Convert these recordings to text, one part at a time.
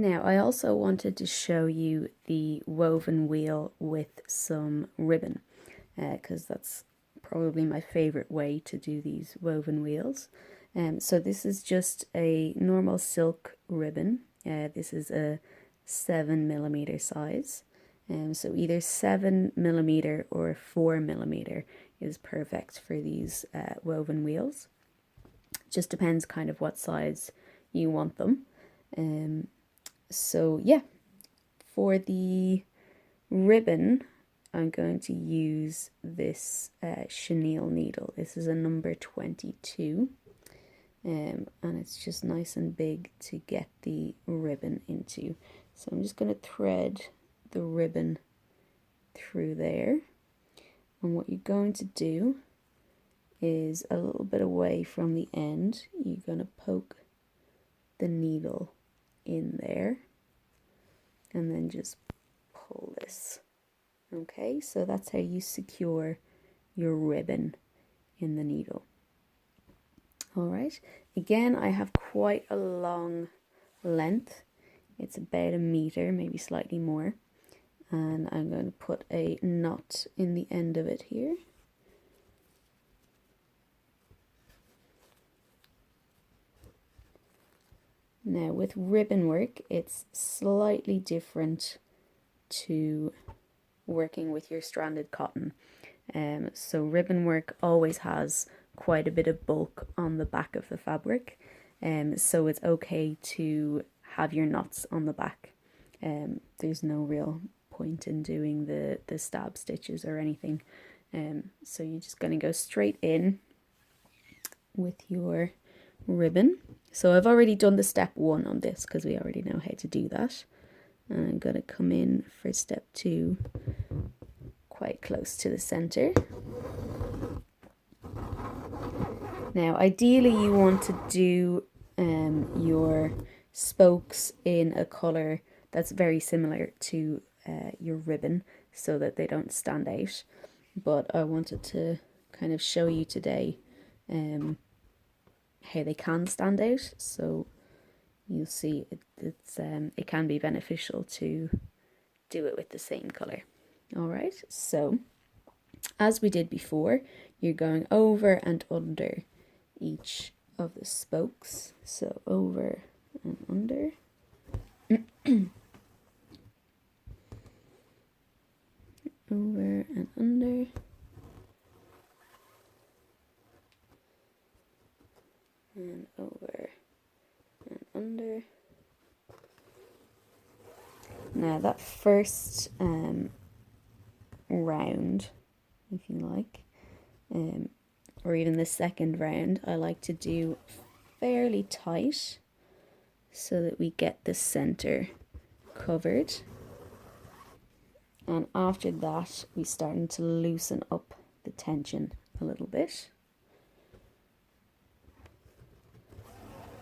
Now, I also wanted to show you the woven wheel with some ribbon, because that's probably my favorite way to do these woven wheels. So this is just a normal silk ribbon. This is a 7mm size. So either 7mm or 4mm is perfect for these woven wheels. Just depends kind of what size you want them. So yeah, for the ribbon, I'm going to use this chenille needle. This is a number 22, and it's just nice and big to get the ribbon into. So I'm just going to thread the ribbon through there, and what you're going to do is a little bit away from the end, you're going to poke the needle in there and then just pull this. Okay, so that's how you secure your ribbon in the needle. All right, again, I have quite a long length. It's about 1 meter, maybe slightly more. And I'm going to put a knot in the end of it here. Now with ribbon work, it's slightly different to working with your stranded cotton. So ribbon work always has quite a bit of bulk on the back of the fabric, so it's okay to have your knots on the back. There's no real point in doing the stab stitches or anything. So you're just going to go straight in with your ribbon. So I've already done the step 1 on this because we already know how to do that. And I'm going to come in for step 2 quite close to the center. Now ideally you want to do your spokes in a colour that's very similar to your ribbon so that they don't stand out, but I wanted to kind of show you today how they can stand out, so you'll see it can be beneficial to do it with the same colour. Alright, so as we did before, you're going over and under each of the spokes, so over and under. Over and under. And over and under. Now that first round, if you like, or even the second round, I like to do fairly tight so that we get the center covered. And after that, we're starting to loosen up the tension a little bit.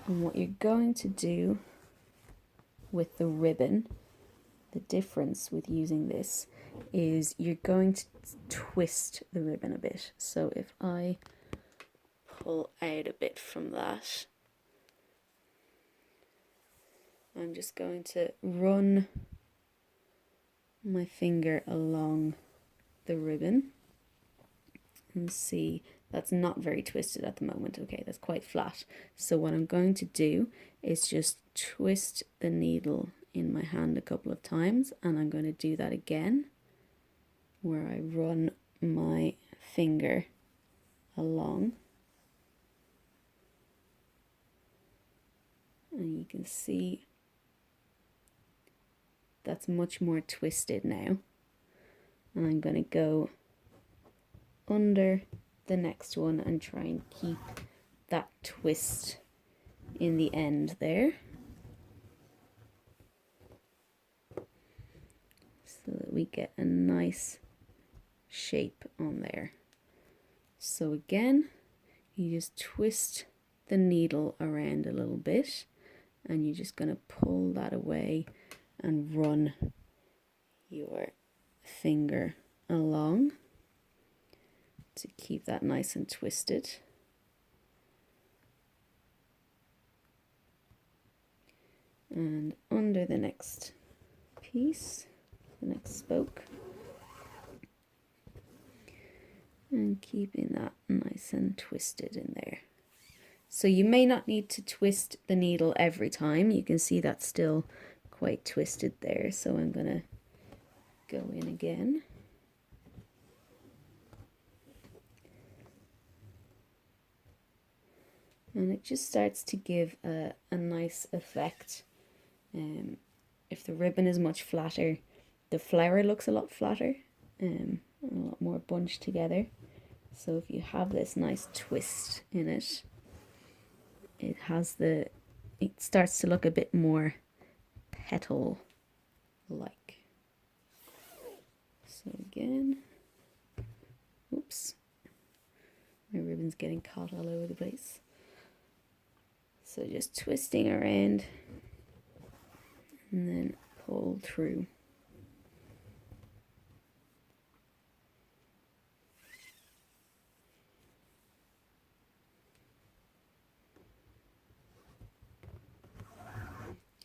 And what you're going to do with the ribbon, the difference with using this is you're going to twist the ribbon a bit. So if I pull out a bit from that, I'm just going to run my finger along the ribbon and see that's not very twisted at the moment. Okay, that's quite flat. So what I'm going to do is just twist the needle in my hand a couple of times, and I'm going to do that again where I run my finger along, and you can see that's much more twisted now. And I'm going to go under the next one and try and keep that twist in the end there, so that we get a nice shape on there. So again, you just twist the needle around a little bit, and you're just going to pull that away and run your finger along to keep that nice and twisted. and under the next piece, the next spoke, and keeping that nice and twisted in there. So you may not need to twist the needle every time. You can see that's still quite twisted there, so I'm gonna go in again. And it just starts to give a nice effect. If the ribbon is much flatter, the flower looks a lot flatter, a lot more bunched together. So if you have this nice twist in it, it starts to look a bit more petal-like. So again, oops, my ribbon's getting caught all over the place. So just twisting around and then pull through.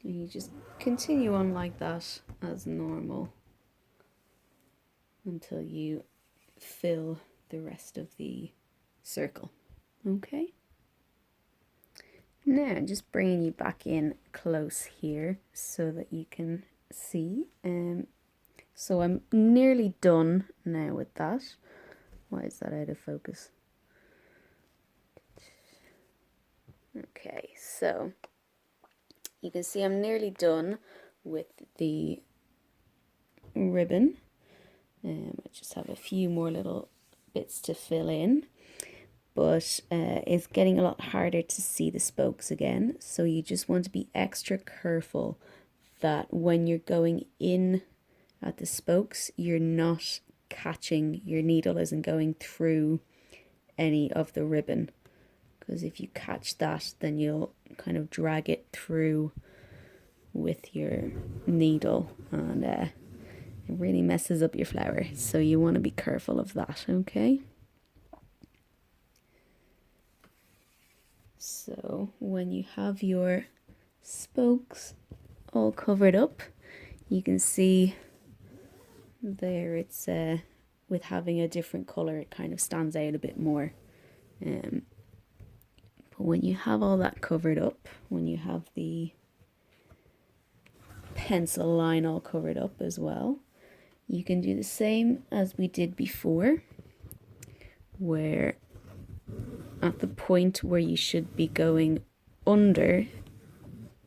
And you just continue on like that as normal until you fill the rest of the circle. Okay? Now, just bringing you back in close here so that you can see. So I'm nearly done now with that. Why is that out of focus? Okay, so you can see I'm nearly done with the ribbon. I just have a few more little bits to fill in, but it's getting a lot harder to see the spokes again. So you just want to be extra careful that when you're going in at the spokes, you're not catching, your needle isn't going through any of the ribbon. Because if you catch that, then you'll kind of drag it through with your needle, and it really messes up your flower. So you want to be careful of that, okay? So when you have your spokes all covered up, you can see there it's with having a different color, it kind of stands out a bit more. But when you have all that covered up, when you have the pencil line all covered up as well, you can do the same as we did before, where at the point where you should be going under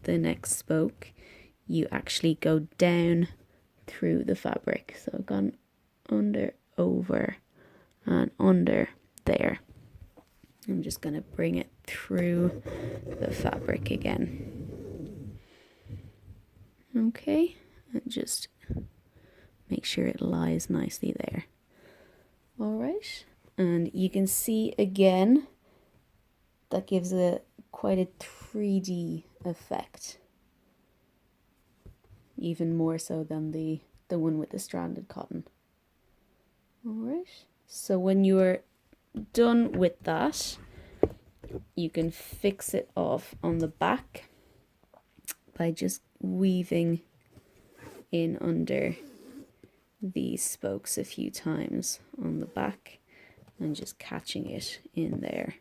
the next spoke, you actually go down through the fabric. So I've gone under, over, and under there. I'm just going to bring it through the fabric again. Okay, and just make sure it lies nicely there. All right, and you can see again that gives quite a 3D effect, even more so than the one with the stranded cotton. All right, so when you're done with that, you can fix it off on the back by just weaving in under these spokes a few times on the back and just catching it in there.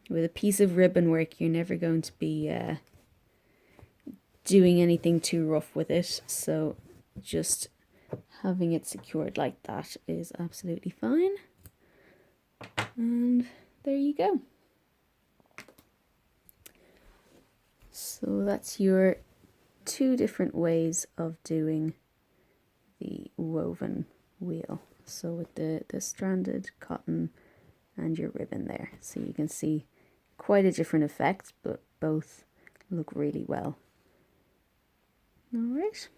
With a piece of ribbon work, you're never going to be doing anything too rough with it, so just having it secured like that is absolutely fine. And there you go. So that's your 2 different ways of doing the woven wheel. So with the stranded cotton and your ribbon there. So you can see quite a different effect, but both look really well. All right.